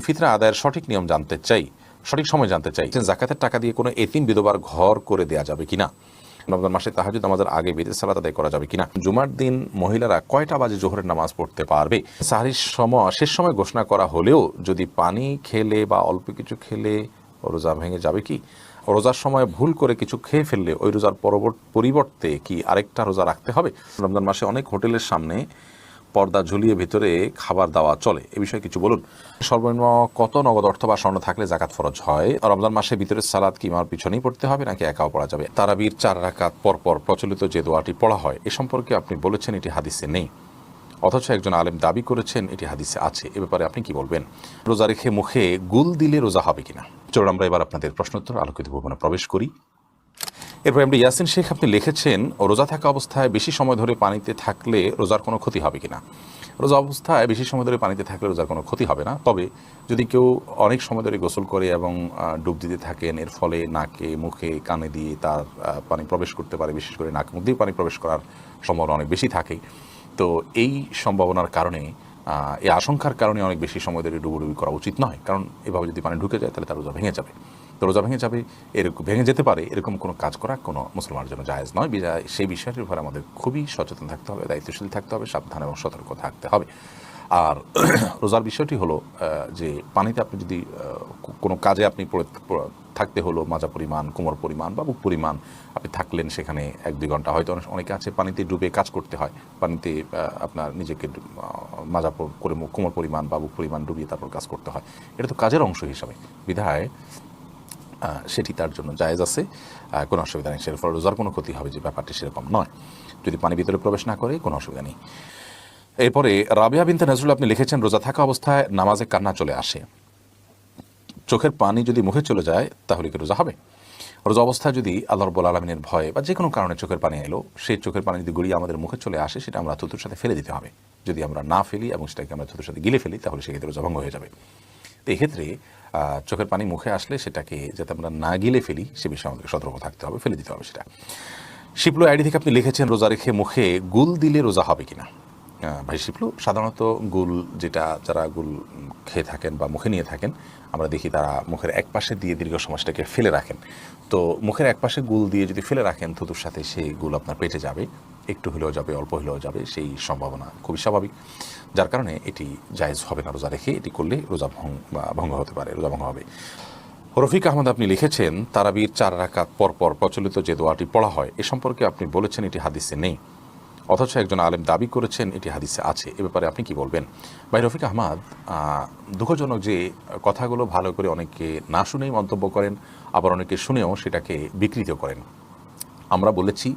ফিতরা আদায়ের সঠিক নিয়ম জানতে চাই, সঠিক সময় জানতে চাই। যাকাতের টাকা দিয়ে কোনো এতিম বিধবার ঘর করে দেওয়া যাবে কিনা? রমজান মাসে তাহাজ্জুদ নামাজের আগে বিদেশ সালাত আদায় করা যাবে কিনা? জুমার দিন মহিলারা কয়টা বাজে জোহরের নামাজ পড়তে পারবে? সাহরির সময় শেষ সময় ঘোষণা করা হলেও যদি পানি খেলে বা অল্প কিছু খেলে রোজা ভেঙে যাবে কি? রোজার সময় ভুল করে কিছু খেয়ে ফেললে ওই রোজার পরিবর্তে কি আরেকটা রোজা রাখতে হবে? রমজান মাসে অনেক হোটেলের সামনে পর্দা ঝুলিয়ে ভিতরে খাবার দেওয়া চলে, এ বিষয়ে কিছু বলুন। সর্বনিম্ন কত নগদ অর্থ বা স্বর্ণ থাকলে জাকাত ফরজ হয়? রমজান মাসে ভিতরে সালাত কি ইমামের পিছনেই পড়তে হবে নাকি একাও পড়া যাবে? তারাবির 4 রাকাত পরপর প্রচলিত যে দোয়াটি পড়া হয় এ সম্পর্কে আপনি বলেছেন এটি হাদিসে নেই, অথচ একজন আলেম দাবি করেছেন এটি হাদিসে আছে, এ ব্যাপারে আপনি কি বলবেন? রোজা রেখে মুখে গুল দিলে রোজা হবে কিনা? চলুন আমরা এবার আপনাদের প্রশ্নোত্তর আলোকিত ভবনে প্রবেশ করি। এরপর আমরা ইয়াসিন শেখ আপনি লিখেছেন, রোজা থাকা অবস্থায় বেশি সময় ধরে পানিতে থাকলে রোজার কোনো ক্ষতি হবে কিনা? রোজা অবস্থায় বেশি সময় ধরে পানিতে থাকলে রোজার কোনো ক্ষতি হবে না, তবে যদি কেউ অনেক সময় ধরে গোসল করে এবং ডুব দিতে থাকেন, এর ফলে নাকে মুখে কানে দিয়ে তার পানি প্রবেশ করতে পারে, বিশেষ করে নাক মুখ দিয়ে পানি প্রবেশ করার সম্ভাবনা অনেক বেশি থাকে। তো এই সম্ভাবনার কারণে এই আশঙ্কার কারণে অনেক বেশি সময় ধরে ডুবুডুবি করা উচিত নয়, কারণ এভাবে যদি পানি ঢুকে যায় তাহলে তার রোজা ভেঙে যাবে। তো রোজা ভেঙে যাবে, এরকম ভেঙে যেতে পারে, এরকম কোনো কাজ করা কোনো মুসলমানের জন্য জায়েজ নয়। সেই বিষয়টির উপর আমাদের খুবই সচেতন থাকতে হবে, দায়িত্বশীল থাকতে হবে, সাবধান এবং সতর্ক থাকতে হবে। আর রোজার বিষয়টি হলো যে পানিতে আপনি যদি কোনো কাজে আপনি থাকতে হলো মাজা পরিমাণ, কোমর পরিমাণ বা বুক পরিমাণ আপনি থাকলেন, সেখানে 1-2 ঘন্টা, হয়তো অনেকে আছে পানিতে ডুবে কাজ করতে হয়, পানিতে আপনার নিজেকে মাজা করে কোমর পরিমাণ বা বুক পরিমাণ ডুবিয়ে তারপর কাজ করতে হয়, এটা তো কাজের অংশ হিসাবে, বিধায় সেটি তার জন্য জায়েজ আছে, কোনো অসুবিধা নেই। সের ফলে রোজার কোনো ক্ষতি হবে যে ব্যাপারটি সেরকম নয়, যদি পানি ভিতরে প্রবেশ না করে কোনো অসুবিধা নেই। এরপরে রাবিয়া বিনতে নজরুল আপনি লিখেছেন, রোজা থাকা অবস্থায় নামাজে কান্না চলে আসে, চোখের পানি যদি মুখে চলে যায় তাহলে কি রোজা হবে? রোজা অবস্থায় যদি আল্লাহ রাব্বুল আলামিনের ভয়ে বা যে কোনো কারণে চোখের পানি এলো, সেই চোখের পানি যদি গড়িয়ে আমাদের মুখে চলে আসে, সেটা আমরা থুতুর সাথে ফেলে দিতে হবে। যদি আমরা না ফেলি এবং সেটাকে আমরা থুতুর সাথে গিলে ফেলি তাহলে সেক্ষেত্রে রোজা ভঙ্গ হয়ে যাবে। তো এক্ষেত্রে চোখের পানি মুখে আসলে সেটাকে যাতে আমরা না গিলে ফেলি সে বিষয়ে আমাদের সতর্ক থাকতে হবে, ফেলে দিতে হবে সেটা। শিপলু আইডি থেকে আপনি লিখেছেন, রোজা রেখে মুখে গুল দিলে রোজা হবে কিনা? ভাই শিপলু, সাধারণত গুল যেটা যারা গুল খেয়ে থাকেন বা মুখে নিয়ে থাকেন, আমরা দেখি তারা মুখের এক পাশে দিয়ে দীর্ঘ সময় সেটাকে ফেলে রাখেন। তো মুখের এক পাশে গুল দিয়ে যদি ফেলে রাখেন থুতুর সাথে, সেই গুল আপনার পেটে যাবে, একটু হলেও যাবে, অল্প হলেও যাবে, সেই সম্ভাবনা খুবই স্বাভাবিক, যার কারণে এটি জায়েজ হবে না। রোজা রেখে এটি করলে রোজা ভঙ্গ হতে পারে, রোজা ভঙ্গ হবে। রফিক আহমদ আপনি লিখেছেন, তারাবির 4 রাকাত পরপর প্রচলিত যে দোয়াটি পড়া হয় এ সম্পর্কে আপনি বলেছেন এটি হাদিসে নেই, অথচ একজন আলেম দাবি করেছেন এটি হাদিসে আছে, এ ব্যাপারে আপনি কি বলবেন? ভাই রফিক আহমদ, দুঃখজনক যে কথাগুলো ভালো করে অনেকে না শুনেই মন্তব্য করেন, আবার অনেকে শুনেও সেটাকে বিকৃত করেন। আমরা বলেছি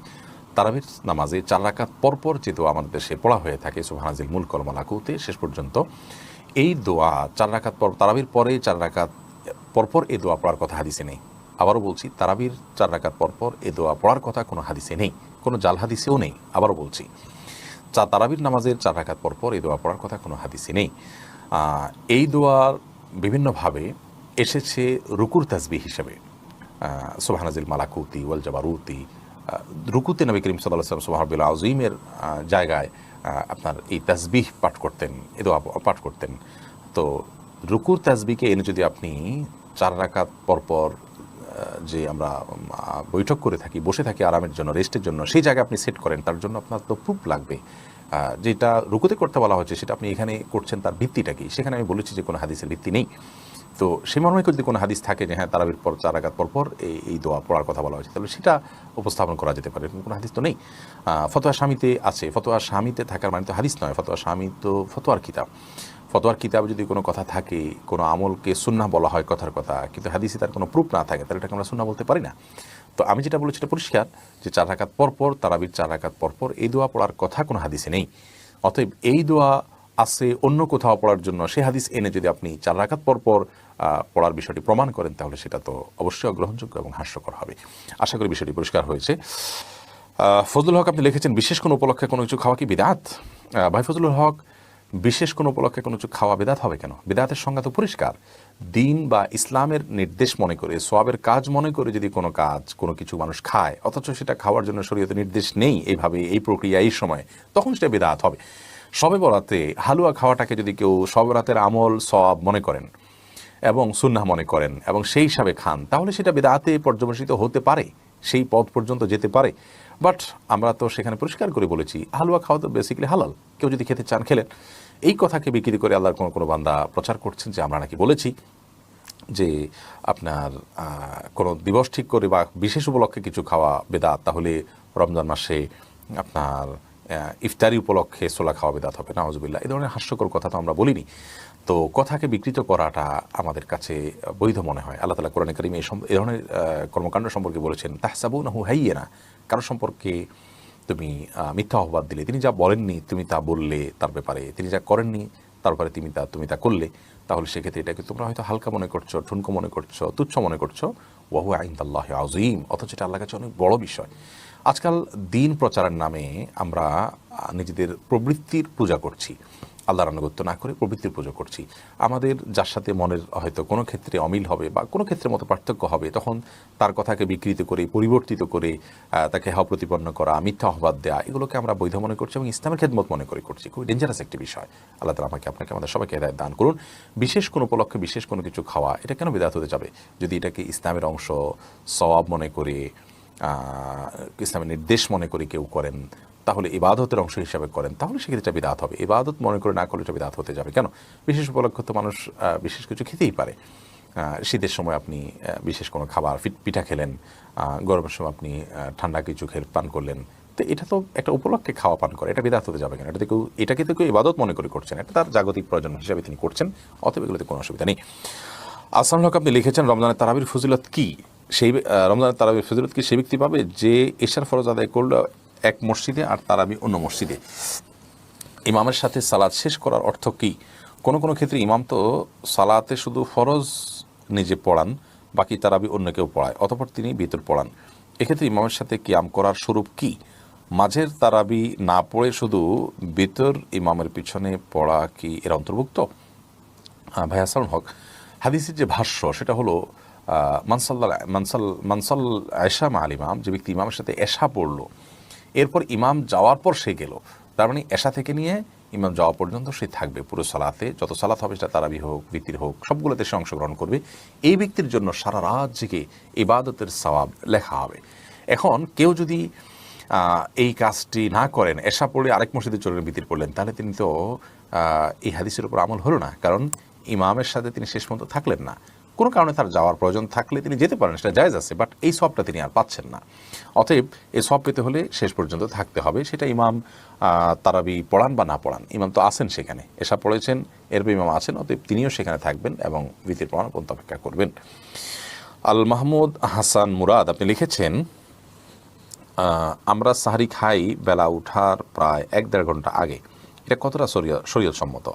তারাবির নামাজে 4 রাকাত পরপর যে দোয়া আমাদের দেশে পড়া হয়ে থাকে, সুবহানাজিল মুলক ওয়াল মালাকুতে শেষ পর্যন্ত, এই দোয়া 4 রাকাত পর, তারাবির পরে 4 রাকাত পরপর এই দোয়া পড়ার কথা হাদিসে নেই। আবারও বলছি, তারাবির 4 রাকাত পরপর এই দোয়া পড়ার কথা কোনো হাদিসে নেই, কোনো জাল হাদিসেও নেই। আবারও বলছি, তারাবির নামাজের 4 রাকাত পরপর এই দোয়া পড়ার কথা কোনো হাদিসে নেই। এই দোয়ার বিভিন্নভাবে এসেছে রুকুর তাসবিহ হিসেবে, সুবহানাজিল মালাকুতি ওয়াল জাবারুতি, রুকুতে নবী করিম সাল্লাল্লাহু আলাইহি ওয়াসাল্লাম সুবহানাল আযীমের জায়গায় আপনার এই তাসবিহ পাঠ করতেন, এই দোয়া পাঠ করতেন। তো রুকুর তাসবিহকে এনে যদি আপনি 4 রাকাত পরপর যে আমরা বৈঠক করে থাকি, বসে থাকি আরামের জন্য, রেস্টের জন্য, সেই জায়গায় আপনি সেট করেন, তার জন্য আপনার তো প্রুফ লাগবে। যেটা রুকুতে করতে বলা হচ্ছে সেটা আপনি এখানে করছেন, তার ভিত্তিটা কি? সেখানে আমি বলেছি যে কোনো হাদিসের ভিত্তি নেই। তো সেই মর্মে যদি কোনো হাদিস থাকে যে হ্যাঁ তারাবির পর 4 রাকাত পরপর এই দোয়া পড়ার কথা বলা হয়েছে, তাহলে সেটা উপস্থাপন করা যেতে পারে, কোনো হাদিস তো নেই। ফতোয়া স্বামীতে আছে, ফতোয়া স্বামীতে থাকার মানে তো হাদিস নয়, ফতোয়া স্বামী তো ফতোয়ার কিতাব। ফতোয়ার কিতাবে যদি কোনো কথা থাকে, কোনো আমলকে সুন্নাহ বলা হয় কথার কথা, কিন্তু হাদিসে তার কোনো প্রুফ না থাকে, তাহলে এটাকে আমরা সুন্নাহ বলতে পারি না। তো আমি যেটা বলেছি এটা পরিষ্কার যে 4 রাকাত পরপর, তারাবির 4 রাকাত পরপর এই দোয়া পড়ার কথা কোনো হাদিসে নেই। অতএব এই দোয়া আছে অন্য কোথাও পড়ার জন্য, সেই হাদিস এনে যদি আপনি 4 রাকাত পরপর পড়ার বিষয়টি প্রমাণ করেন, তাহলে সেটা তো অবশ্যই অগ্রহণযোগ্য এবং হাস্যকর হবে। আশা করি বিষয়টি পরিষ্কার হয়েছে। ফজলুল হক আপনি লিখেছেন, বিশেষ কোনো উপলক্ষে কোনো কিছু খাওয়া কি বিদআত? ভাই ফজলুল হক, বিশেষ কোনো উপলক্ষে কোনো কিছু খাওয়া বিদআত হবে কেন? বিদআতের সংজ্ঞা তো পরিষ্কার। দিন বা ইসলামের নির্দেশ মনে করে, সওয়াবের কাজ মনে করে যদি কোনো কাজ, কোনো কিছু মানুষ খায়, অথচ সেটা খাওয়ার জন্য শরীয়তে নির্দেশ নেই এইভাবে, এই প্রক্রিয়া, এই সময়, তখন সেটা বিদআত হবে। শবে বরাতে হালুয়া খাওয়াটাকে যদি কেউ শবে বরাতের আমল সওয়াব মনে করেন, এবং সুন্নাহ মনে করেন এবং সেই হিসাবে খান, তাহলে সেটা বিদআতে পর্যবেসিত হতে পারে, সেই পথ পর্যন্ত যেতে পারে। বাট আমরা তো সেখানে পরিষ্কার করে বলেছি হালুয়া খাওয়া তো বেসিক্যালি হালাল, কেউ যদি খেতে চান খেলেন। এই কথাকে বিক্রি করে আল্লাহর কোনো বান্দা প্রচার করছেন যে আমরা নাকি বলেছি যে আপনার কোনো দিবস ঠিক করে বা বিশেষ উপলক্ষে কিছু খাওয়া বেদাত, তাহলে রমজান মাসে আপনার ইফতারি উপলক্ষে ছোলা খাওয়া বেদাত হবে। নাউজুবিল্লাহ, এই ধরনের হাস্যকর কথা তো আমরা বলিনি। তো কথাকে বিকৃত করাটা আমাদের কাছে বৈধ মনে হয়। আল্লাহ তাআলা কোরআনে কারিমে এই ধরনের কর্মকাণ্ড সম্পর্কে বলেছেন তাহসাবুনাহু হাইয়্যানা, কারো সম্পর্কে তুমি মিথ্যা অপবাদ দিলে, তিনি যা বলেননি তুমি তা বললে তার ব্যাপারে, তিনি যা করেননি তার ব্যাপারে তুমি তা করলে, তাহলে সেক্ষেত্রে এটাকে তোমরা হয়তো হালকা মনে করছো, ঠুনকো মনে করছো, তুচ্ছ মনে করছো। ওয়া হুয়া ইনদাল্লাহি আযীম, অথচ এটা আল্লাহর কাছে অনেক বড় বিষয়। আজকাল দিন প্রচারের নামে আমরা নিজেদের প্রবৃত্তির পূজা করছি, আল্লাহর আনুগত্য না করে প্রবৃত্তির পূজা করছি। আমাদের যার সাথে মনের হয়তো কোনো ক্ষেত্রে অমিল হবে বা কোনো ক্ষেত্রে মতো পার্থক্য হবে, তখন তার কথাকে বিকৃত করে, পরিবর্তিত করে, তাকে হাও প্রতিপন্ন করা, মিথ্যা অপবাদ দেওয়া, এগুলোকে আমরা বৈধ মনে করছি এবং ইসলামের খেদমত মনে করে করছি। খুবই ডেঞ্জারাস একটি বিষয়। আল্লাহ তাআলা আপনাকে আমাদের সবাইকে হেদায়েত দান করুন। বিশেষ কোনো উপলক্ষে বিশেষ কোনো কিছু খাওয়া, এটা কেন বিদআত হতে যাবে? যদি এটাকে ইসলামের অংশ, সওয়াব মনে করে, ইসলামের নির্দেশ মনে করে কেউ করেন, তাহলে ইবাদতের অংশ হিসাবে করেন, তাহলে সেক্ষেত্রে এটা বিদআত হবে। ইবাদত মনে করে না করলে এটা বিদআত হতে যাবে কেন? বিশেষ উপলক্ষে তো মানুষ বিশেষ কিছু খেতেই পারে। শীতের সময় আপনি বিশেষ কোনো খাবার, পিঠা খেলেন, গরমের সময় আপনি ঠান্ডা কিছু পান করলেন, তো এটা তো একটা উপলক্ষে খাওয়া পান করে, এটা বিদআত হতে যাবে কেন? এটাকে তো কেউ ইবাদত মনে করে করছেন, এটা তার জাগতিক প্রয়োজন হিসাবে তিনি করছেন, অতএব এগুলোতে কোনো অসুবিধা নেই। আসলাম হক আপনি লিখেছেন রমজানের তারাবির ফজিলত কি? রমজানের তারাবির ফজিলত কি সেই ব্যক্তি পাবে যে এশার ফরজ আদায় করলো এক মসজিদে আর তারাবি অন্য মসজিদে। ইমামের সাথে সালাত শেষ করার অর্থ কি? কোনো কোনো ক্ষেত্রে ইমাম তো সালাতে শুধু ফরজ নিজে পড়ান, বাকি তারাবি অন্য কেউ পড়ায়, অতঃপর তিনি ভিতর পড়ান। এক্ষেত্রে ইমামের সাথে কিয়াম করার স্বরূপ কি? মাঝের তারাবি না পড়ে শুধু ভিতর ইমামের পিছনে পড়া কি এর অন্তর্ভুক্ত? ভাই আসলাম হক, হাদিসের যে ভাষ্য সেটা হলো মানসাল এশা মা আল ইমাম, যে ব্যক্তি ইমামের সাথে এশা পড়লো, এরপর ইমাম যাওয়ার পর সে গেল, তার মানে এশা থেকে নিয়ে ইমাম যাওয়া পর্যন্ত সে থাকবে পুরো সালাতে, যত সালাত হবে সেটা তারাবি হোক, বিতির হোক, সবগুলোতে সে অংশগ্রহণ করবে। এই ব্যক্তির জন্য সারা রাত জেগে ইবাদতের সওয়াব লেখা হবে। এখন কেউ যদি এই কাজটি না করেন, এশা পড়ে আরেক মসজিদে চলে বিতির পড়লেন, তাহলে তিনি তো এই হাদিসের উপর আমল হলো না, কারণ ইমামের সাথে তিনি শেষ পর্যন্ত থাকলেন না। কোনো কারণে তার যাওয়ার প্রয়োজন থাকলে তিনি যেতে পারেন, সেটা জায়েজ আছে, বাট এই সবটা তিনি আর পাচ্ছেন না। অতএব এই সব পেতে হলে শেষ পর্যন্ত থাকতে হবে, সেটা ইমাম তারাবি পড়ান বা না পড়ান। ইমাম তো আছেন সেখানে, এসা পড়েছেন, এরপর ইমাম আছেন, অতএব তিনিও সেখানে থাকবেন এবং বিতির পড়ানো পর্যন্ত অপেক্ষা করবেন। আল মাহমুদ হাসান মুরাদ আপনি লিখেছেন আমরা সাহরি খাই বেলা উঠার প্রায় 1-1.5 ঘন্টা আগে, এটা কতটা শরীয়ত সম্মত?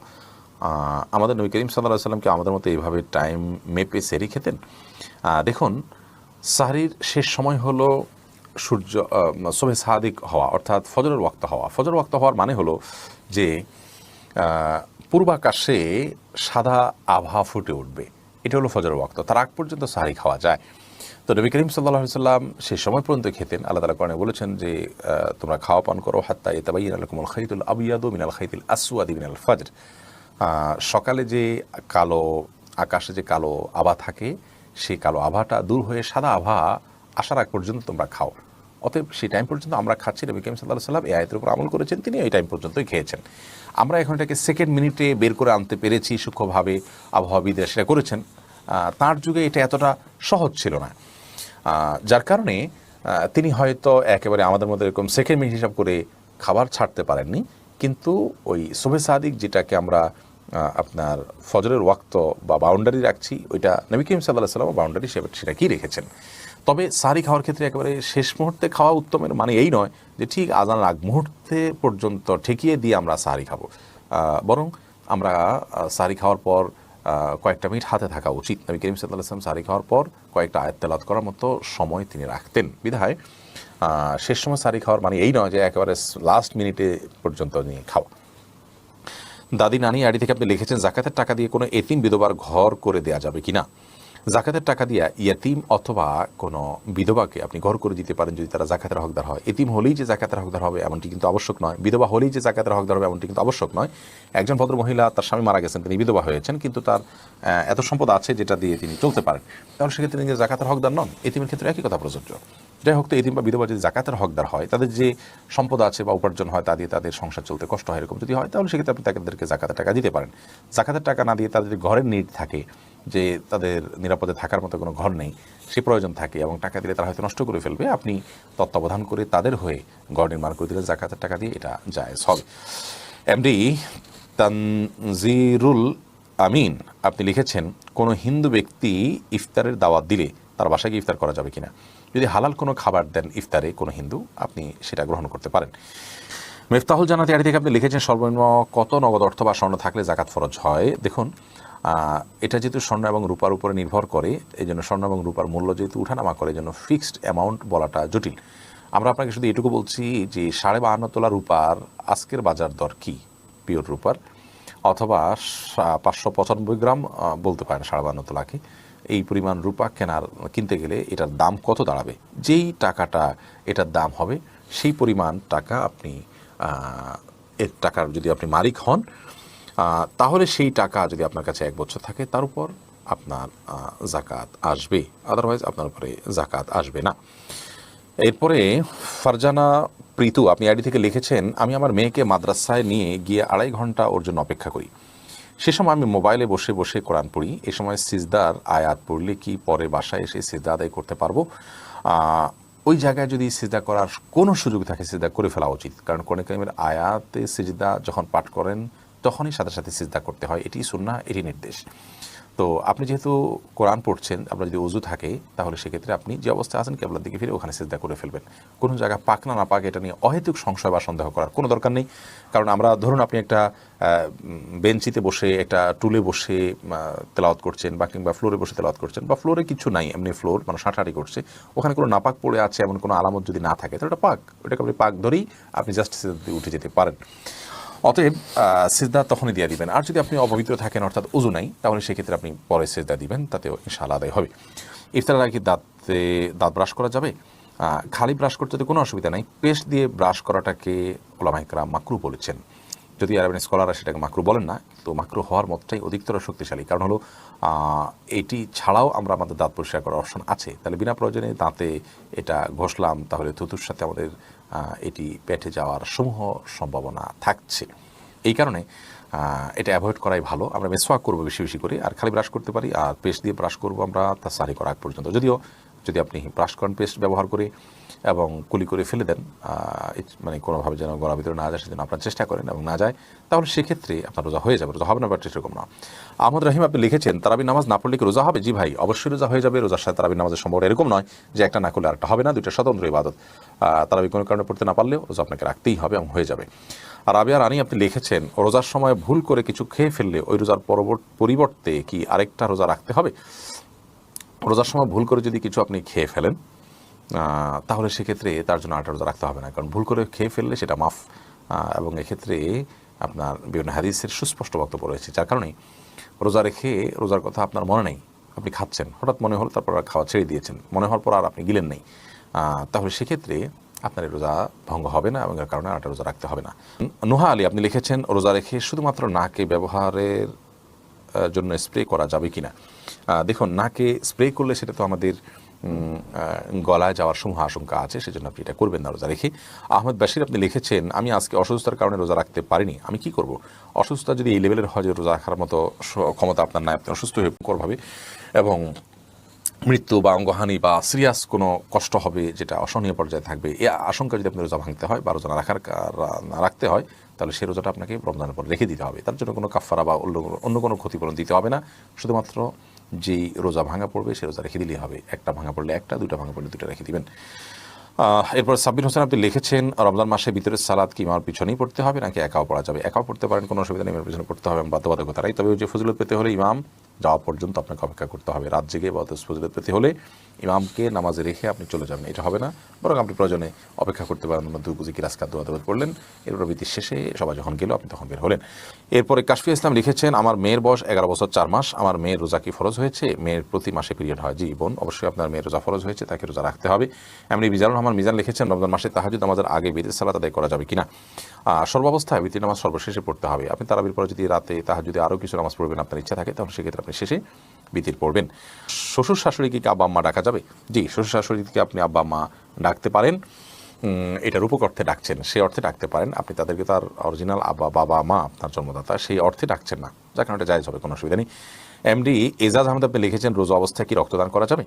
আমাদের নবী করিম সাল্লাল্লাহু আলাইহি ওয়াসাল্লাম কি আমাদের মতো এইভাবে টাইম মেপে সেহরি খেতেন? দেখুন, সাহরির শেষ সময় হলো সূর্য সুবহে সাদিক হওয়া, অর্থাৎ ফজরের ওয়াক্ত হওয়া। ফজর ওয়াক্ত হওয়ার মানে হলো যে পূর্বাকাশে সাদা আভা ফুটে উঠবে, এটা হলো ফজরের ওয়াক্ত, তার আগ পর্যন্ত সাহরি খাওয়া যায়। তো নবী করিম সাল্লাল্লাহু আলাইহি ওয়াসাল্লাম সেই সময় পর্যন্ত খেতেন। আল্লাহ তাআলা কোরআনে বলেছেন যে তোমরা খাওয়া পান করো হাত্তা ইয়াতাবাইয়ানা লাকুমুল খাইতুল আবিয়াদু মিনাল খাইতিল আসওয়াদি মিনাল ফাজর। সকালে যে কালো আকাশে যে কালো আভা থাকে, সেই কালো আভাটা দূর হয়ে সাদা আভা আসার আগ পর্যন্ত তোমরা খাও। অতএব সেই টাইম পর্যন্ত আমরা খাচ্ছি। নবী করিম সাল্লাল্লাহু আলাইহি ওয়াসাল্লাম এই আয়াতের উপর আমল করেছেন, তিনি এই টাইম পর্যন্তই খেয়েছেন। আমরা এখন এটাকে সেকেন্ড মিনিটে বের করে আনতে পেরেছি, সূক্ষ্মভাবে আবহাওয়াবিদরা সেটা করেছেন। তার যুগে এটা এতটা সহজ ছিল না, যার কারণে তিনি হয়তো একেবারে আমাদের মধ্যে এরকম সেকেন্ড মিনিট হিসাব করে খাবার ছাড়তে পারেননি। কিন্তু ওই সুবহে সাদিক, যেটাকে আমরা আপনার ফজরের ওয়াক্ত বা বাউন্ডারি রাখছি, ওইটা নবী করিম সাল্লাল্লাহু আলাইহি ওয়াসাল্লাম বাউন্ডারি সেটা কি রেখেছেন। তবে সাহরি খাওয়ার ক্ষেত্রে একেবারে শেষ মুহূর্তে খাওয়া উত্তমের মানে এই নয় যে ঠিক আজানের আগ মুহূর্তে পর্যন্ত ঠেকিয়ে দিয়ে আমরা সাহরি খাবো, বরং আমরা সাহরি খাওয়ার পর কয়েকটা মিনিট হাতে থাকা উচিত। নবী করিম সাল্লাল্লাহু আলাইহি ওয়াসাল্লাম সাহরি খাওয়ার পর কয়েকটা আয়াত তেলাওয়াত করার মতো সময় তিনি রাখতেন। বিধায় শেষ সময় সাহরি খাওয়ার মানে এই নয় যে একেবারে লাস্ট মিনিটে পর্যন্ত নিয়ে খাওয়া। দাদি নানি আড়ি থেকে আপনি লিখেছেন জাকাতের টাকা দিয়ে কোনো এতিম বিধবার ঘর করে দেওয়া যাবে কিনা? জাকাতের টাকা দিয়া ইয়াতিম অথবা কোনো বিধবাকে আপনি ঘর করে দিতে পারেন যদি তারা জাকাতের হকদার হয়। এতিম হলেই যে জাকাতের হকদার হবে এমনটি কিন্তু আবশ্যক নয়, বিধবা হলেই যে জাকাতের হকদার হবে এমনটি কিন্তু আবশ্যক নয়। একজন ভদ্র মহিলা, তার স্বামী মারা গেছেন, তিনি বিধবা হয়েছেন, কিন্তু তার এত সম্পদ আছে যেটা দিয়ে তিনি চলতে পারেন, তাহলে সেক্ষেত্রে তিনি জাকাতের হকদার নন। এতিমের ক্ষেত্রে একই কথা প্রযোজ্য। যাই হোক, তো এতিম বা বিধবা যদি জাকাতের হকদার হয়, তাদের যে সম্পদ আছে বা উপার্জন হয় তা দিয়ে তাদের সংসার চলতে কষ্ট হয়, এরকম যদি হয়, তাহলে সেক্ষেত্রে আপনি তাদেরকে জাকাতের টাকা দিতে পারেন। জাকাতের টাকা না দিয়ে তাদের ঘরের নিড থাকে, যে তাদের নিরাপদে থাকার মতো কোনো ঘর নেই, সে প্রয়োজন থাকে এবং টাকা দিলে তারা হয়তো নষ্ট করে ফেলবে, আপনি তত্ত্বাবধান করে তাদের হয়ে ঘর নির্মাণ করে দিলে জাকাতের টাকা দিয়ে এটা জায়েজ হবে। এমডি তানজিরুল আমিন আপনি লিখেছেন, কোনো হিন্দু ব্যক্তি ইফতারের দাওয়াত দিলে তার বাসায় গিয়ে ইফতার করা যাবে কিনা? যদি হালাল কোনো খাবার দেন ইফতারে কোনো হিন্দু, আপনি সেটা গ্রহণ করতে পারেন। মিফতাহুল জান্নাত আড়ি থেকে আপনি লিখেছেন, সর্বনিম্ন কত নগদ অর্থ বা স্বর্ণ থাকলে জাকাত ফরজ হয়? দেখুন, এটা যেহেতু স্বর্ণ এবং রূপার উপরে নির্ভর করে, এই জন্য স্বর্ণ এবং রূপার মূল্য যেহেতু উঠানামা করে, এই জন্য ফিক্সড অ্যামাউন্ট বলাটা জটিল। আমরা আপনাকে শুধু এটুকু বলছি যে 52.5 তোলা রূপার আজকের বাজার দর কী, পিওর রূপার, অথবা 595 গ্রাম বলতে পারেন 52.5 তোলাকে, এই পরিমাণ রূপা কিনতে গেলে এটার দাম কত দাঁড়াবে? যেই টাকাটা এটার দাম হবে সেই পরিমাণ টাকা আপনি এর টাকার যদি আপনি মালিক হন, তাহলে সেই টাকা যদি আপনার কাছে 1 বছর থাকে তার উপর আপনার জাকাত আসবে, আদারওয়াইজ আপনার উপরে জাকাত আসবে না। এরপরে ফারজানা প্রীতু আপনি আইডি থেকে লিখেছেন, আমি আমার মেয়েকে মাদ্রাসায় নিয়ে গিয়ে 2.5 ঘন্টা ওর জন্য অপেক্ষা করি। সে সময় আমি মোবাইলে বসে বসে কোরআন পড়ি। এ সময় সিজদার আয়াত পড়লে কি পরে বাসায় এসে সিজদা আদায় করতে পারবো? ওই জায়গায় যদি সিজদা করার কোনো সুযোগ থাকে সিজদা করে ফেলা উচিত, কারণ কোরআন কারীমের আয়াতে সিজদা যখন পাঠ করেন তখনই সাথে সাথে সিজদা করতে হয়, এটি সুন্নাহ, এটি নির্দেশ। তো আপনি যেহেতু কোরআন পড়ছেন, আপনার যদি ওযু থাকে তাহলে সেক্ষেত্রে আপনি যে অবস্থায় আছেন কেবলার দিকে ফিরে ওখানে সিজদা করে ফেলবেন। কোনো জায়গা পাক না পাক এটা নিয়ে অহেতুক সংশয় বা সন্দেহ করার কোনো দরকার নেই। কারণ আমরা ধরুন আপনি একটা বেঞ্চিতে বসে, একটা টুলে বসে তেলাওয়াত করছেন, বা কিংবা ফ্লোরে বসে তেলাওয়াত করছেন, বা ফ্লোরে কিছু নাই, এমনি ফ্লোর মানে হাঁটাহাঁটি করছে, ওখানে কোনো নাপাক পড়ে আছে এমন কোনো আলামত যদি না থাকে তাহলে ওটা পাক, ওটাকে আপনি পাক ধরেই আপনি জাস্ট সিজদাতে উঠে যেতে পারেন। অতএব সিজদা তখনই দিয়ে দিবেন। আর যদি আপনি অপবিত্র থাকেন, অর্থাৎ ওযু নাই, তাহলে সেক্ষেত্রে আপনি পরে সিজদা দিবেন, তাতেও ইনশাআল্লাহ আদায় হবে। ইফতারের আগে দাঁত ব্রাশ করা যাবে? খালি ব্রাশ করতে তো কোনো অসুবিধা নাই, পেস্ট দিয়ে ব্রাশ করাটাকে উলামায়ে কেরাম মাকরুহ বলেছেন। যদি আরবেন স্কলাররা সেটাকে মাকরুহ বলেন না, তো মাকরুহ হওয়ার মতটাই অধিকতর শক্তিশালী। কারণ হলো এটি ছাড়াও আমরা আমাদের দাঁত পরিষ্কার করার অপশন আছে, তাহলে বিনা প্রয়োজনে দাঁতে এটা ঘষলাম, তাহলে থুতুর সাথে আমাদের এটি পেটে যাওয়ার সমূহ সম্ভাবনা থাকছে। এই কারণে এটা অ্যাভয়েড করাই ভালো। আমরা মেসওয়াক করবো বেশি বেশি করে, আর খালি ব্রাশ করতে পারি, আর পেস্ট দিয়ে ব্রাশ করবো আমরা তার সারি করা আগ পর্যন্ত। যদিও যদি আপনি ব্রাশ করেন পেস্ট ব্যবহার করে এবং কুলি করে ফেলে দেন, মানে কোনোভাবে যেন গলার ভিতরে না যায় সেজন্য আপনার চেষ্টা করেন, এবং না যায় তাহলে সেক্ষেত্রে আপনার রোজা হয়ে যাবে। রোজা হবে না ব্যাপারটা সেরকম না। আহমদ রহিম আপনি লিখেছেন, তারাবি নামাজ না পড়লে কি রোজা হবে? জি ভাই, অবশ্যই রোজা হয়ে যাবে। রোজার সাথে তারাবি নামাজের সম্পর্ক এরকম নয় যে একটা না করলে আরেকটা হবে না, দুইটা স্বতন্ত্র ইবাদত। তারাবি কোনো কারণে পড়তে না পারলেও রোজা আপনাকে রাখতেই হবে এবং হয়ে যাবে। আর রাবিয়া রানী আপনি লিখেছেন, রোজার সময় ভুল করে কিছু খেয়ে ফেললে ওই রোজার পরিবর্তে কি আরেকটা রোজা রাখতে হবে? রোজার সময় ভুল করে যদি কিছু আপনি খেয়ে ফেলেন, তাহলে সেক্ষেত্রে তার জন্য আরেকটা রোজা রাখতে হবে না, কারণ ভুল করে খেয়ে ফেললে সেটা মাফ। এবং এক্ষেত্রে আপনার বিভিন্ন হাদিসের সুস্পষ্ট বক্তব্য রয়েছে, যার কারণে রোজা রেখে রোজার কথা আপনার মনে নেই, আপনি খাচ্ছেন, হঠাৎ মনে হলো, তারপর আর খাওয়া ছেড়ে দিয়েছেন, মনে হওয়ার পর আর আপনি গিলেন নেই, তাহলে সেক্ষেত্রে আপনার এই রোজা ভঙ্গ হবে না এবং এর কারণে আরেকটা রোজা রাখতে হবে না। নুহা আলী আপনি লিখেছেন, রোজা রেখে শুধুমাত্র নাকে ব্যবহারের জন্য স্প্রে করা যাবে কিনা? দেখুন, নাকে স্প্রে করলে সেটা তো আমাদের গলায় যাওয়ার সমূহ আশঙ্কা আছে, সেজন্য আপনি এটা করবেন না রোজা রেখে। আহমেদ বাশির আপনি লিখেছেন, আমি আজকে অসুস্থতার কারণে রোজা রাখতে পারিনি, আমি কি করব? অসুস্থতা যদি এই লেভেলের হয় যে রোজা রাখার মতো ক্ষমতা আপনার নাই, আপনি অসুস্থ হয়ে করভাবে এবং মৃত্যু বা অঙ্গহানি বা সিরিয়াস কোনো কষ্ট হবে যেটা অসহনীয় পর্যায়ে থাকবে, এই আশঙ্কা যদি আপনি রোজা ভাঙতে হয় বা রোজা রাখতে হয়, তাহলে সেই রোজাটা আপনাকে রমজানের পর রেখে দিতে হবে। তার জন্য কোনো কাফারা বা অন্য কোনো ক্ষতিপূরণ দিতে হবে না, শুধুমাত্র যেই রোজা ভাঙা পড়বে সে রোজা রেখে দিলেই হবে। একটা ভাঙা পড়লে একটা, দুইটা ভাঙা পড়লে দুইটা রেখে দিবেন। এরপর সাব্বির হোসেন আপনি লিখেছেন, রমজান মাসে ভিতরে সালাদ কি ইমামের পিছনেই পড়তে হবে নাকি একাও পড়া যাবে? একাও পড়তে পারেন, কোনো অসুবিধা নেই, ইমামের পিছনে পড়তে হবে বাধ্যবাধকতা নাই। তবে ওই যে ফজিলত পেতে হলে ইমাম যাওয়া পর্যন্ত আপনাকে অপেক্ষা করতে হবে। রাত জেগে বা ফজিলত পেতে হলে ইমামকে নামাজে রেখে আপনি চলে যাবেন, এটা হবে না। বরং আপনি প্রয়োজনে অপেক্ষা করতে পারেন, দুপুজি কিরাসকাত দোয়া পড়লেন, এরপর বিতির শেষে সবাই যখন গেল আপনি তখন বের হলেন। এরপরে কাশফিয়া ইসলাম লিখেছেন, আমার মেয়ের বয়স 11 বছর 4 মাস, আমার মেয়ের রোজা কি ফরজ হয়েছে? মেয়ের প্রতি মাসে পিরিয়ড হয়। জি বোন, অবশ্যই আপনার মেয়ের রোজা ফরজ হয়েছে, তাকে রোজা রাখতে হবে। এমনি মিজানুর রহমান মিজান লিখেছেন, রমজান মাসে তাহাজ্জুদ নামাজের আগে বিতির সালাত আদায় করা যাবে কিনা? সর্বাবস্থায় বিতির নামাজ সর্বশেষে পড়তে হবে। আপনি তারাবির পরে যদি রাতে তাহাজ্জুদে আরও কিছু নামাজ পড়বেন আপনার ইচ্ছা থাকে, তাহলে সেক্ষেত্রে আপনি শেষে বিতির পড়বেন। শ্বশুর শাশুড়িকে কি আব্বা আম্মা ডাকা যাবে? জি, শ্বশুর শাশুড়িকে আপনি আব্বা আম্মা ডাকতে পারেন। এটা রূপক অর্থে ডাকছেন, সেই অর্থে ডাকতে পারেন। আপনি তাদেরকে তার অরিজিনাল আব্বা বাবা মা আপনার জন্মদাতা সেই অর্থে ডাকছেন না, যার কারণে এটা জায়েজ হবে, কোনো অসুবিধা নেই। এমডি এজাজ আহমেদ আপনি লিখেছেন, রোজা অবস্থায় কি রক্তদান করা যাবে?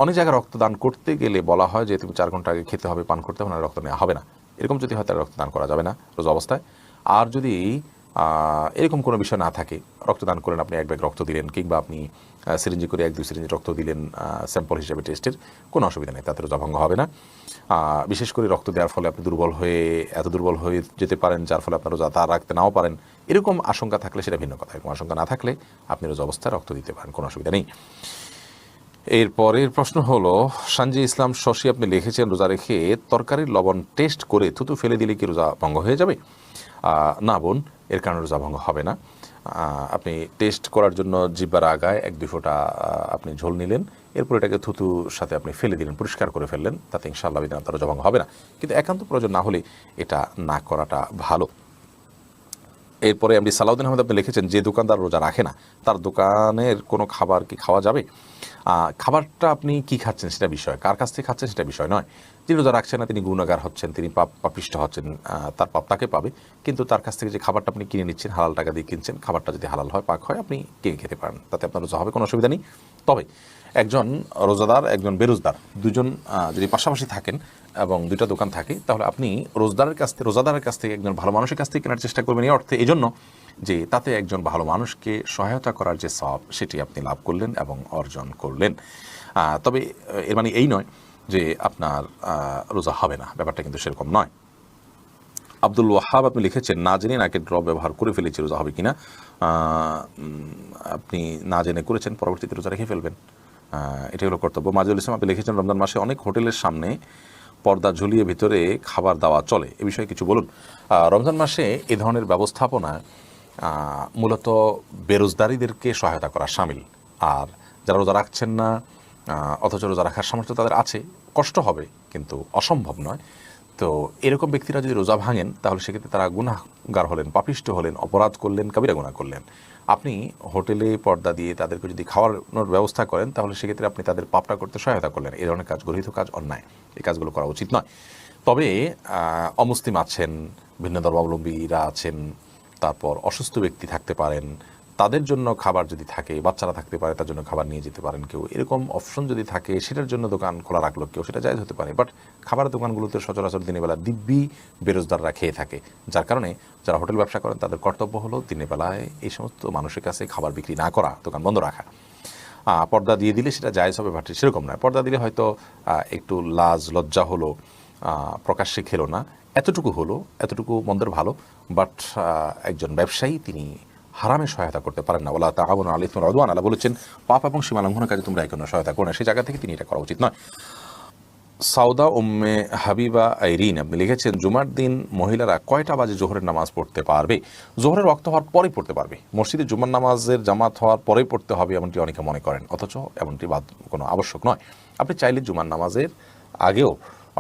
অনেক জায়গায় রক্তদান করতে গেলে বলা হয় যে তুমি 4 ঘন্টা আগে খেতে হবে, পান করতে হবে, না রক্ত নেওয়া হবে না। এরকম যদি হয় তাহলে রক্তদান করা যাবে না রোজা অবস্থায়। আর যদি এরকম কোনো বিষয় না থাকে, রক্তদান করেন, আপনি 1 ব্যাগ রক্ত দিলেন, কিংবা আপনি সিরিঞ্জি করে 1-2 সিরিঞ্জি রক্ত দিলেন স্যাম্পল হিসেবে টেস্টের, কোনো অসুবিধা নেই, তাতে রোজা ভঙ্গ হবে না। বিশেষ করে রক্ত দেওয়ার ফলে আপনি এত দুর্বল হয়ে যেতে পারেন যার ফলে আপনার রোজা তার রাখতে নাও পারেন, এরকম আশঙ্কা থাকলে সেটা ভিন্ন কথা। এরকম আশঙ্কা না থাকলে আপনি রোজা অবস্থায় রক্ত দিতে পারেন, কোনো অসুবিধা নেই। এরপরের প্রশ্ন হলো, সঞ্জয় ইসলাম শশী আপনি লিখেছেন, রোজা রেখে তরকারির লবণ টেস্ট করে থুতু ফেলে দিলে কি রোজা ভঙ্গ হয়ে যাবে? না বোন, এর কারণে রোজা ভঙ্গ হবে না। আপনি টেস্ট করার জন্য জিহ্বার আগায় 1-2 ফোঁটা আপনি ঝোল নিলেন, এরপর এটাকে থুতুর সাথে আপনি ফেলে দিলেন, পরিষ্কার করে ফেললেন, তাতে ইনশাআল্লাহ বিধান তার রোজা ভঙ্গ হবে না। কিন্তু একান্ত প্রয়োজন না হলে এটা না করাটা ভালো। এরপরে আপনি সালাউদ্দিন আহমেদ আপনি লিখেছেন, যে দোকানদার রোজা রাখে না তার দোকানের কোনো খাবার কি খাওয়া যাবে? খাবারটা আপনি কি খাচ্ছেন সেটা বিষয়, কার কাছ থেকে খাচ্ছেন সেটা বিষয় নয়। যিনি রোজা রাখছেন না তিনি গুনাহগার হচ্ছেন, তিনি পাপিষ্ঠ হচ্ছেন, তার পাপ তাকে পাবে। কিন্তু তার কাছ থেকে যে খাবারটা আপনি কিনে নিচ্ছেন, হালাল টাকা দিয়ে কিনছেন, খাবারটা যদি হালাল হয়, পাক হয়, আপনি কিনে খেতে পারেন, তাতে আপনার রোজা হবে, কোনো অসুবিধা নেই। তবে একজন রোজাদার একজন বেরোজদার দুজন যদি পাশাপাশি থাকেন এবং 2টা দোকান থাকে, তাহলে আপনি রোজাদারের কাছ থেকে একজন ভালো মানুষের কাছ থেকে কেনার চেষ্টা করবেন, এই অর্থে এই জন্য যে তাতে একজন ভালো মানুষকে সহায়তা করার যে সওয়াব সেটি আপনি লাভ করলেন এবং অর্জন করলেন। তবে এর মানে এই নয় যে আপনার রোজা হবে না, ব্যাপারটা কিন্তু সেরকম নয়। আব্দুল ওয়াহাব আপনি লিখেছেন, না জেনে নাকের ড্রপ ব্যবহার করে ফেলেছি, রোজা হবে কিনা? আপনি না জেনে করেছেন, পরবর্তীতে রোজা রেখে ফেলবেন, এটাই হলো কর্তব্য। মাজুল ইসলাম আপনি লিখেছেন, রমজান মাসে অনেক হোটেলের সামনে পর্দা ঝুলিয়ে ভিতরে খাবার দেওয়া চলে, এ বিষয়ে কিছু বলুন। রমজান মাসে এ ধরনের ব্যবস্থাপনা মূলত বেরোজগারীদেরকে সহায়তা করা শামিল। আর যারা রোজা রাখছেন না অথচ রোজা রাখার সামর্থ্য তাদের আছে, কষ্ট হবে কিন্তু অসম্ভব নয়। তো এরকম ব্যক্তিরা যদি রোজা ভাঙেন তাহলে সেক্ষেত্রে তারা গুনাহগার হলেন, পাপিষ্ঠ হলেন, অপরাধ করলেন, কাবিরা গুনাহ করলেন। আপনি হোটেলে পর্দা দিয়ে তাদেরকে যদি খাওয়ানোর ব্যবস্থা করেন তাহলে সেক্ষেত্রে আপনি তাদের পাপটা করতে সহায়তা করলেন। এই ধরনের কাজ গর্হিত কাজ, অন্যায়, এই কাজগুলো করা উচিত নয়। তবে অমুসলিম আছেন, ভিন্ন ধর্মাবলম্বীরা আছেন, তারপর অসুস্থ ব্যক্তি থাকতে পারেন, তাদের জন্য খাবার যদি থাকে, বাচ্চারা থাকতে পারে তার জন্য খাবার নিয়ে যেতে পারেন কেউ, এরকম অপশন যদি থাকে সেটার জন্য দোকান খোলা রাখলো কেউ, সেটা জায়েজ হতে পারে। বাট খাবারের দোকানগুলোতে সচরাচর দিনের বেলা দিব্যি বেরোজদাররা খেয়ে থাকে, যার কারণে যারা হোটেল ব্যবসা করেন তাদের কর্তব্য হলো দিনের বেলায় এই সমস্ত মানুষের কাছে খাবার বিক্রি না করা, দোকান বন্ধ রাখা। পর্দা দিয়ে দিলে সেটা জায়েজ হবে, বাট সেরকম নয়। পর্দা দিলে হয়তো একটু লাজ লজ্জা হলো, প্রকাশ্যে খেলো না, এতটুকু মন্দের ভালো। বাট একজন ব্যবসায়ী তিনি হারামে সহায়তা করতে পারেন না। ওয়ালা তাআওয়ানু আলাল ইসমি ওয়াল উদওয়ান, আল্লাহ বলেছেন পাপ এবং সীমা লঙ্ঘনের কাজে তোমরা একে অন্যের সহায়তা করো না, সেই জায়গা থেকে তিনি এটা করা উচিত নয়। সাউদা উম্মে হাবিবা আইরিন আপনি লিখেছেন, জুমার দিন মহিলারা কয়টা বাজে জোহরের নামাজ পড়তে পারবে? জোহরের ওয়াক্ত হওয়ার পরেই পড়তে পারবে, মসজিদে জুমার নামাজের জামাত হওয়ার পরেই পড়তে হবে এমনটি অনেকে মনে করেন, অথচ এমনটি কোনো আবশ্যক নয়। আপনি চাইলে জুমার নামাজের আগেও,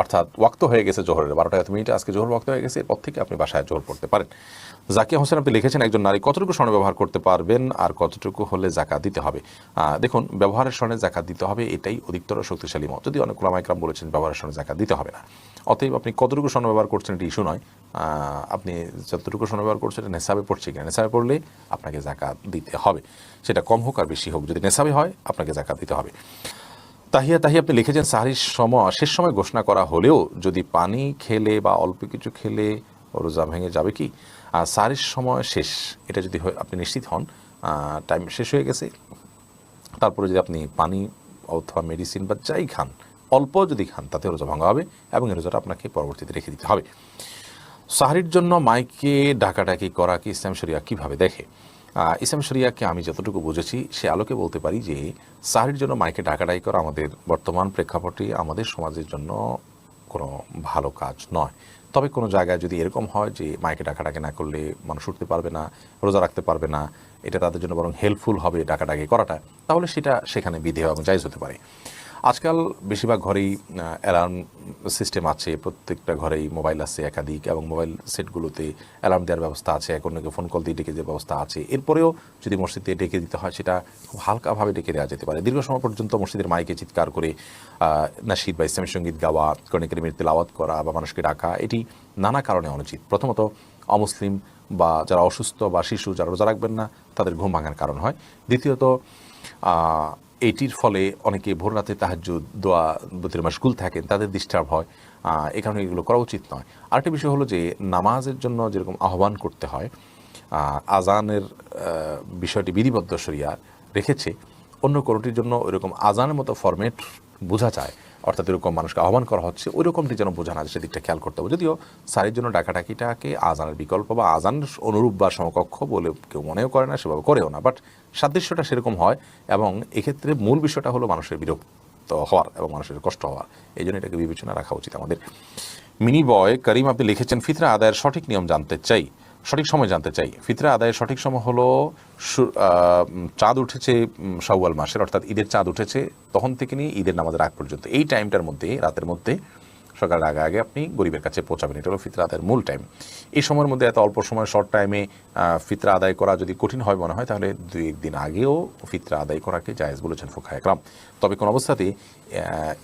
অর্থাৎ ওয়াক্ত হয়ে গেছে জোহরের 12টা 1 মিনিটে, আজকে জোহর ওয়াক্ত হয়ে গেছে, এরপর থেকে আপনি বাসায় জোহর পড়তে পারেন। জাকিয়া হোসেন আপনি লিখেছেন, একজন নারী কতটুকু স্বর্ণ ব্যবহার করতে পারবেন আর কতটুকু হলে যাকাত দিতে হবে? দেখুন, ব্যবহারের স্বর্ণে যাকাত দিতে হবে, এটাই অধিকতর শক্তিশালী মত, যদি অনেক উলামা ইকরাম বলেছেন ব্যবহারের স্বর্ণে যাকাত দিতে হবে না। অতএব আপনি কতটুকু স্বর্ণ ব্যবহার করছেন এটি ইস্যু নয়, আপনি যতটুকু স্বর্ণ ব্যবহার করছেন নেশাবে পড়ছে কিনা, নেশাবে পড়লে আপনাকে যাকাত দিতে হবে, সেটা কম হোক আর বেশি হোক, যদি নেশাবে হয় আপনাকে যাকাত দিতে হবে। তাহিয়া আপনি লিখেছেন, সাহরির শেষ সময় ঘোষণা করা হলেও যদি পানি খেলে বা অল্প কিছু খেলে রোজা ভেঙে যাবে কি? সাহরির সময় শেষ, এটা যদি আপনি নিশ্চিত হন টাইম শেষ হয়ে গেছে, তারপরে যদি আপনি পানি অথবা মেডিসিন বা যাই খান, অল্প যদি খান, তাতে রোজা ভাঙা হবে এবং এই রোজাটা আপনাকে পরবর্তীতে রেখে দিতে হবে। সাহরির জন্য মাইকে ডাকাডাকি করা কি ইসলাম শরিয়া কীভাবে দেখে? ইসলাম শরিয়াকে আমি যতটুকু বুঝেছি সে আলোকে বলতে পারি যে সাহরির জন্য মাইকে ডাকাডাকি করা আমাদের বর্তমান প্রেক্ষাপটে আমাদের সমাজের জন্য কোনো ভালো কাজ নয়। তবে কোনো জায়গায় যদি এরকম হয় যে মাইকে ডাকাডাকি না করলে মানুষ উঠতে পারবে না, রোজা রাখতে পারবে না, এটা তাদের জন্য বরং হেল্পফুল হবে ডাকাডাকি করাটা, তাহলে সেটা সেখানে বিধেয় এবং জায়েজ হতে পারে। আজকাল বেশিরভাগ ঘরেই অ্যালার্ম সিস্টেম আছে, প্রত্যেকটা ঘরেই মোবাইল আছে একাধিক, এবং মোবাইল সেটগুলোতে অ্যালার্ম দেওয়ার ব্যবস্থা আছে, এক অন্যকে ফোন কল দিয়ে ডেকে দেওয়ার ব্যবস্থা আছে। এরপরেও যদি মসজিদে ডেকে দিতে হয় সেটা খুব হালকাভাবে ডেকে দেওয়া যেতে পারে। দীর্ঘ সময় পর্যন্ত মসজিদের মাইকে চিৎকার করে নাশিদ বা ইসলামী সঙ্গীত গাওয়া, কোরআন কারীমের তেলাওয়াত করা বা মানুষকে ডাকা, এটি নানা কারণে অনুচিত। প্রথমত অমুসলিম বা যারা অসুস্থ বা শিশু যারা রোজা রাখবেন না তাদের ঘুম ভাঙার কারণ হয়। দ্বিতীয়ত এটির ফলে অনেকে ভোর রাতে তাহাজ্জুদ দোয়া বতির মাশগুল থাকেন, তাদের ডিস্টার্ব হয়, এই কারণে এগুলো করা উচিত নয়। আরেকটা বিষয় হলো যে নামাজের জন্য যেরকম আহ্বান করতে হয়, আজানের বিষয়টি বিধিবদ্ধ শরিয়া রেখেছে, অন্য কোনোটির জন্য ওইরকম আজানের মতো ফরম্যাট বোঝা যায়, অর্থাৎ এরকম মানুষকে আহ্বান করা হচ্ছে ওই রকমটি যেন বোঝা না যায়, সেদিকটা খেয়াল করতে হবে। যদিও সারির জন্য ডাকাডাকিটাকে আজানের বিকল্প বা আজানের অনুরূপ বা সমকক্ষ বলে কেউ মনেও করে না, সেভাবে করেও না, বাট সাদৃশ্যটা সেরকম হয়। এবং এক্ষেত্রে মূল বিষয়টা হলো মানুষের বিরক্ত হওয়ার এবং মানুষের কষ্ট হওয়ার, এই জন্য এটাকে বিবেচনা রাখা উচিত আমাদের। মিনি বয় করিম আপনি লিখেছেন, ফিতরা আদায়ের সঠিক নিয়ম জানতে চাই, সঠিক সময় জানতে চাই। ফিতরা আদায়ের সঠিক সময় হলো চাঁদ উঠেছে শাওয়াল মাসের, অর্থাৎ ঈদের চাঁদ উঠেছে তখন থেকে নিয়ে ঈদের নামাজের আগ পর্যন্ত, এই টাইমটার মধ্যে, রাতের মধ্যে, সকালের আগে আগে আপনি গরিবের কাছে পৌঁছাবেন। এটা হলো ফিতরা আদায়ের মূল টাইম। এই সময়ের মধ্যে এত অল্প সময়, শর্ট টাইমে ফিতরা আদায় করা যদি কঠিন হয় মনে হয়, তাহলে 2-1 দিন আগেও ফিতরা আদায় করাকে জায়েজ বলেছেন ফুকাহায়ে কেরাম। তবে কোন অবস্থাতেই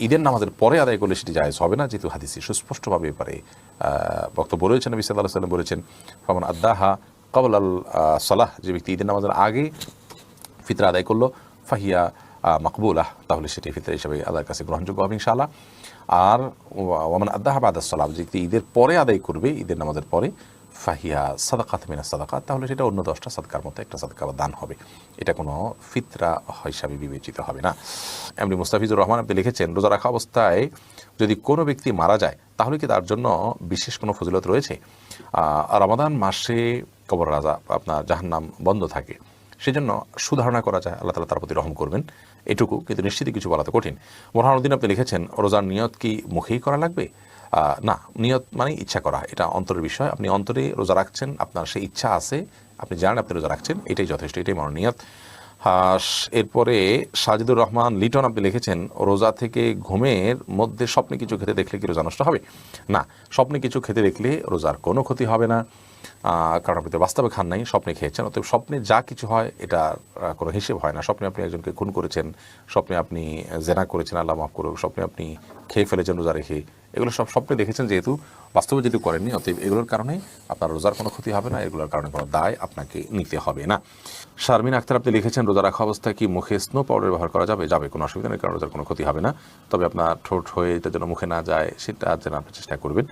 ঈদের নামাজের পরে আদায় করলে সেটি জায়েজ হবে না, যেহেতু হাদিসে সুস্পষ্টভাবে ব্যাপারে বক্তব্য রয়েছেন। নবী সাল্লাল্লাহু আলাইহি ওয়াসাল্লাম বলেছেন, ফামান আদ্দাহা ক্বাবলা আল সালাহ, যে ব্যক্তি ঈদের নামাজের আগে ফিতরা আদায় করলো, ফাহিয়া মাকবুলাহ, তাহলে সেটি ফিতরা হিসেবে আল্লাহর কাছে গ্রহণযোগ্য হবে ইনশাআল্লাহ। আর ওয়ামান আদ্দাহা বাদা সালাম, যে ব্যক্তি ঈদের পরে আদায় করবে, ঈদের নামাজের পরে, ফাহিয়া সাদাকাত মিনাস সাদাকাত, তাহলে সেটা অন্য 10টা সাদকার মতো একটা সাদকা বা দান হবে, এটা কোনো ফিতরা হিসাবে বিবেচিত হবে না। এমনি মুস্তাফিজুর রহমান আপনি লিখেছেন, রোজা রাখা অবস্থায় যদি কোনো ব্যক্তি মারা যায় তাহলে কি তার জন্য বিশেষ কোনো ফজিলত রয়েছে? রমাদান মাসে কবর রাজা আপনার জাহান্নাম বন্ধ থাকে, সেজন্য সুধারণা করা যায়, আল্লাহ তাআলা তার প্রতি রহম করবেন, এটুকু, কিন্তু নিশ্চিতই কিছু বলা তো কঠিন। বোরহানুদ্দিন আপনি লিখেছেন, রোজার নিয়ত কি মুখেই করা লাগবে? না, নিয়ত মানে ইচ্ছা করা, এটা অন্তরের বিষয়। আপনি অন্তরে রোজা রাখছেন, আপনার সেই ইচ্ছা আছে, আপনি জানেন আপনি রোজা রাখছেন, এটাই যথেষ্ট, এটাই মনোনিয়ত। এরপরে সাজিদুর রহমান লিটন আপনি লিখেছেন, রোজা থেকে ঘুমের মধ্যে স্বপ্নে কিছু খেতে দেখলে কি রোজা নষ্ট হবে? না, স্বপ্নে কিছু খেতে দেখলে রোজার কোনো ক্ষতি হবে না, কারণ আপনি তো বাস্তবে খান নাই, স্বপ্নে খেয়েছেন। অতএব স্বপ্নে যা কিছু হয় এটা কোনো হিসেব হয় না। স্বপ্নে আপনি একজনকে খুন করেছেন, স্বপ্নে আপনি জেনা করেছেন, আল্লাহ মাফ করুক, স্বপ্নে আপনি খেয়ে ফেলেছেন রোজা রেখে, এগুলো সব স্বপ্নে দেখেছেন, যেহেতু বাস্তবে যেহেতু করেননি, অতএব এগুলোর কারণে আপনার রোজার কোনো ক্ষতি হবে না, এগুলোর কারণে কোনো দায় আপনাকে নিতে হবে না। শারমিন আক্তার আপনি লিখেছেন, রোজা রাখা অবস্থায় কি মুখে স্নো পাউডার ব্যবহার করা যাবে? যাবে, কোনো অসুবিধা নেই, কারণ রোজার কোনো ক্ষতি হবে না। তবে আপনার ঠোঁট হয়ে এটা যেন মুখে না যায় সেটা যেন আপনি চেষ্টা করবেন।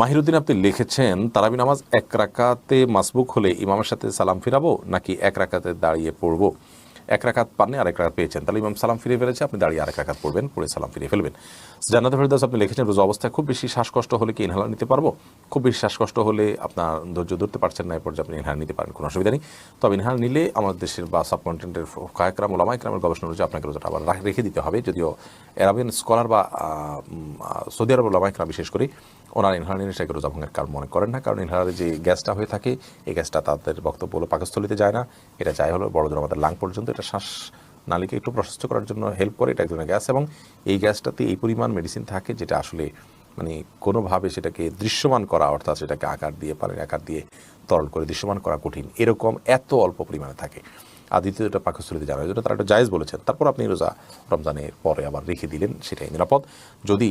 মাহিরুদ্দিন আপনি লিখেছেন, তারাবি নামাজ 1 রাকাতে মাসবুক হলে ইমামের সাথে সালাম ফিরাবো নাকি 1 রাকাতে দাঁড়িয়ে পড়বো? 1 রাকাত পাননি, আর 1 রাকাত পেয়েছেন, তাহলে ইমাম সালাম ফিরিয়ে ফেলেছে, আপনি দাঁড়িয়ে 1 রাকাত পড়বেন, পড়ে সালাম ফিরিয়ে ফেলবেন। জান্নাতুল ফেরদৌস আপনি লিখেছেন, রোজা অবস্থায় খুব বেশি শ্বাসকষ্ট হলে কি ইনহেলার নিতে পারবো? খুব বেশি শ্বাসকষ্ট হলে আপনার ধৈর্য ধরতে পারছেন না, এরপর আপনি ইনহেলার নিতে পারেন, কোনো অসুবিধা নেই। তবে ইনহেলার নিলে আমাদের দেশের বা সাবকন্টিনেন্টের ফুকাহায়ে কেরাম, উলামায়ে কেরামের গবেষণা অনুযায়ী আপনাকে রোজাটা আবার রেখে দিতে হবে। যদিও আরবিয়ান স্কলার বা সৌদি আরব উলামায়ে কেরাম বিশেষ করে ওনার ইনহেলার নিলে সেটাকে রোজা ভঙ্গের কারণ মনে করেন না, কারণ ইনহেলারে যে গ্যাসটা হয়ে থাকে, এই গ্যাসটা তাদের বক্তব্য হলো পাকস্থলিতে যায় না, এটা যায় হলো বড়দের আমাদের লাং পর্যন্ত, এটা শ্বাস নালীকে একটু প্রশস্ত করার জন্য হেল্প করে, এটা এক ধরনের গ্যাস, এবং এই গ্যাসটাতে এই পরিমাণ মেডিসিন থাকে যেটা আসলে মানে কোনোভাবে সেটাকে দৃশ্যমান করা, অর্থাৎ সেটাকে আকার দিয়ে পানির আকার দিয়ে তরল করে দৃশ্যমান করা কঠিন, এরকম এত অল্প পরিমাণে থাকে। আর দ্বিতীয়টা পাকস্থলিতে যাওয়ার জন্য তারা একটা জায়েজ বলেছেন। তারপর আপনি রোজা রমজানের পরে আবার রেখে দিলেন, সেটাই নিরাপদ। যদি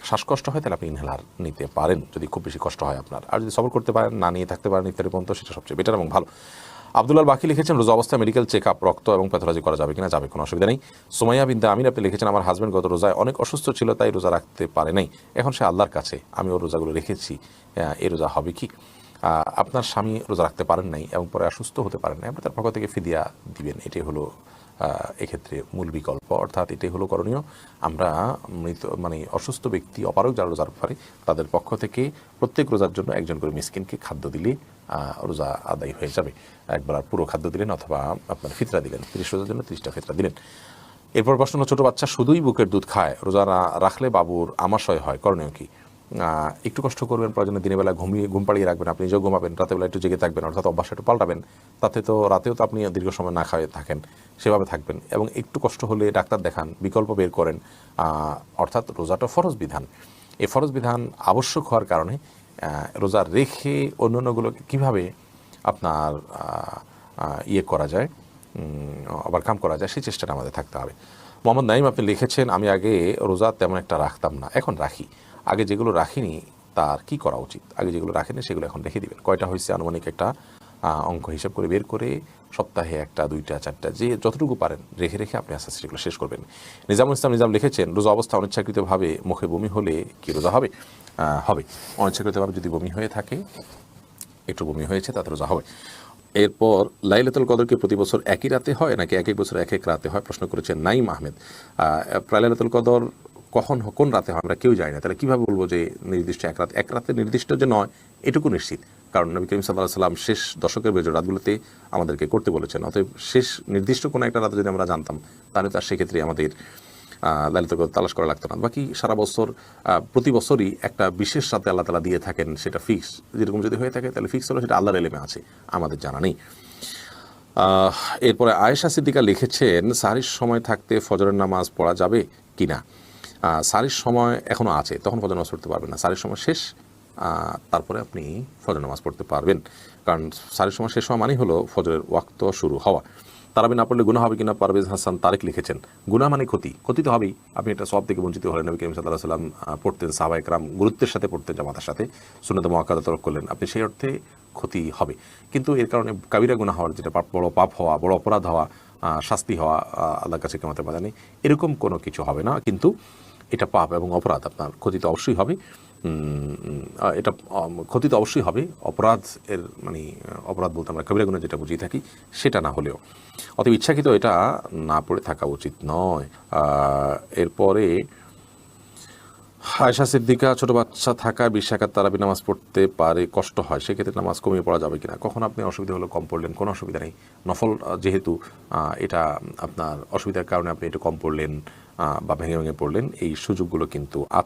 শ্বাসকষ্ট হয় তাহলে আপনি ইনহেলার নিতে পারেন, যদি খুব বেশি কষ্ট হয় আপনার। আর যদি সবর করতে পারেন, না নিয়ে থাকতে পারেন ইত্যাদি পর্যন্ত, সেটা সবচেয়ে বেটার এবং ভালো। আব্দুল্লাহ বাকি লিখেছেন, রোজা অবস্থায় মেডিকেল চেক আপ, রক্ত এবং প্যাথোলজি করা যাবে কিনা? যাবে, কোনো অসুবিধা নেই। সুমাইয়া বিনতে আমিন আপনি লিখেছেন, আমার হাজব্যান্ড গত রোজায় অনেক অসুস্থ ছিল, তাই রোজা রাখতে পারে নাই, এখন সে আল্লাহর কাছে, আমি ওর রোজাগুলো রেখেছি, এই রোজা হবে কি? আপনার স্বামী রোজা রাখতে পারেন নাই এবং পরে অসুস্থ হতে পারেন নাই, আপনি তার পক্ষ থেকে ফিদিয়া দিবেন, এটাই হলো এক্ষেত্রে মূল বিকল্প। অর্থাৎ এটাই হলো করণীয়। আমরা অসুস্থ ব্যক্তি, অপারগ যারা রোজার পারে তাদের পক্ষ থেকে প্রত্যেক রোজার জন্য একজন করে মিসকিনকে খাদ্য দিলে রোজা আদায় হয়ে যাবে। একবার পুরো খাদ্য দিলেন অথবা আপনার ফিতরা দিলেন, 30 রোজার জন্য 30টা ফিতরা দিলেন। এরপর প্রশ্ন, ছোট বাচ্চা শুধুই বুকের দুধ খায়, রোজা রাখলে বাবুর আমাশয় হয়, করণীয় কি? একটু কষ্ট করবেন, প্রয়োজনে দিনের বেলা ঘুম পাড়িয়ে রাখবেন, আপনি নিজেও ঘুমাবেন, রাতের বেলা একটু জেগে থাকবেন, অর্থাৎ অভ্যাস একটু পাল্টাবেন। রাতেও তো আপনি দীর্ঘ সময় না খাওয়া থাকেন, সেভাবে থাকবেন এবং একটু কষ্ট হলে ডাক্তার দেখান, বিকল্প বের করেন। অর্থাৎ রোজাটা ফরজ বিধান, এই ফরজ বিধান আবশ্যক হওয়ার কারণে রোজা রেখে অন্যান্যগুলোকে কীভাবে আপনার করা যায়, ওভারকাম করা যায়, সেই চেষ্টাটা আমাদের থাকতে হবে। মোহাম্মদ নাইম, আপনি লিখেছেন, আমি আগে রোজা তেমন একটা রাখতাম না, এখন রাখি। আগে যেগুলো রাখিনি তার কি করা উচিত? আগে যেগুলো রাখেনি সেগুলো এখন রেখে দিবেন। কয়টা হয়েছে আনুমানিক একটা অঙ্ক হিসাব করে বের করে সপ্তাহে 1টা 2টা 4টা যে যতটুকু পারেন রেখে রেখে আপনি আস্তে আস্তে সেগুলো শেষ করবেন। নিজামুল ইসলাম নিজাম লিখেছেন, রোজা অবস্থা অনিচ্ছাকৃতভাবে মুখে বমি হলে কি রোজা হবে? হবে। অনিচ্ছাকৃতভাবে যদি বমি হয়ে থাকে, একটু বমি হয়েছে, তাতে রোজা হবে। এরপর, লাইলাতুল কদর কি প্রতি বছর একই রাতে হয় নাকি এক এক বছর এক এক রাতে হয়? প্রশ্ন করেছেন নাইম আহমেদ। লাইলাতুল কদর কোন রাতে হয় আমরা কেউ জানি না, তাহলে কীভাবে বলবো যে নির্দিষ্ট এক রাতে নির্দিষ্ট যে নয় এটুকু নিশ্চিত, কারণ নবী করিম সাল্লাল্লাহু আলাইহি ওয়াসাল্লাম শেষ দশকের বেজোর রাতগুলোতে আমাদেরকে করতে বলেছেন। অতএব শেষ নির্দিষ্ট কোনো একটা রাতে যদি আমরা জানতাম তাহলে তার সেক্ষেত্রে আমাদের লাইলাতুল কদর তালাশ করা লাগতো না। বাকি সারা বছর প্রতি বছরই একটা বিশেষ রাতে আল্লাহ তাআলা দিয়ে থাকেন, সেটা ফিক্স। যেরকম যদি হয়ে থাকে তাহলে ফিক্স হলো, সেটা আল্লাহর ইলমে আছে, আমাদের জানা নেই। এরপরে আয়েশা সিদ্দিকা লিখেছেন, সাহরির সময় থাকতে ফজরের নামাজ পড়া যাবে কি না? সাহরির সময় এখনও আছে, তখন ফজর নামাজ পড়তে পারবেন না। সাহরির সময় শেষ, তারপরে আপনি ফজর নামাজ পড়তে পারবেন, কারণ সাহরির সময় শেষ হওয়া মানেই হলো ফজরের ওয়াক্ত শুরু হওয়া। তারাবি না পড়লে গুনাহ হবে কিনা? পারভেজ হাসান তারেক লিখেছেন, গুনাহ মানে ক্ষতি তো হবেই, আপনি এটা সওয়াব থেকে বঞ্চিত হলেন। নবী করিম সাল্লাল্লাহু আলাইহি ওয়াসাল্লাম পড়তেন, সাহাবায়ে কেরাম গুরুত্বের সাথে পড়তেন, জামাতের সাথে, সুন্নাত মুআক্কাদা তরক করলেন, আপনি সেই অর্থে ক্ষতি হবে। কিন্তু এর কারণে কাবিরা গুনাহ হওয়ার, যেটা বড় পাপ হওয়া, বড় অপরাধ হওয়া, শাস্তি হওয়া আল্লাহর কাছে কিয়ামতের ময়দানে, এরকম কোনো কিছু হবে না। কিন্তু এটা পাপ এবং অপরাধ, আপনার ক্ষতি তো অবশ্যই হবে। এটা ক্ষতি তো অবশ্যই হবে, অপরাধ এর অপরাধ বলতে আমরা কবিরা গুনাহ যেটা বুঝিয়ে থাকি সেটা না হলেও, অতএব ইচ্ছাকৃত এটা না পড়ে থাকা উচিত নয়। এরপরে আয়েশা সিদ্দিকা, ছোট বাচ্চা থাকা 20 রাকাত তারাবি নামাজ পড়তে পারে, কষ্ট হয়, সেক্ষেত্রে নামাজ কমিয়ে পড়া যাবে কিনা? কখন আপনি অসুবিধা হলো কম পড়লেন, কোনো অসুবিধা নেই। নফল যেহেতু এটা আপনার অসুবিধার কারণে আপনি একটু কম পড়লেন বা ভেঙে পড়লেন, এই সুযোগগুলো কিন্তু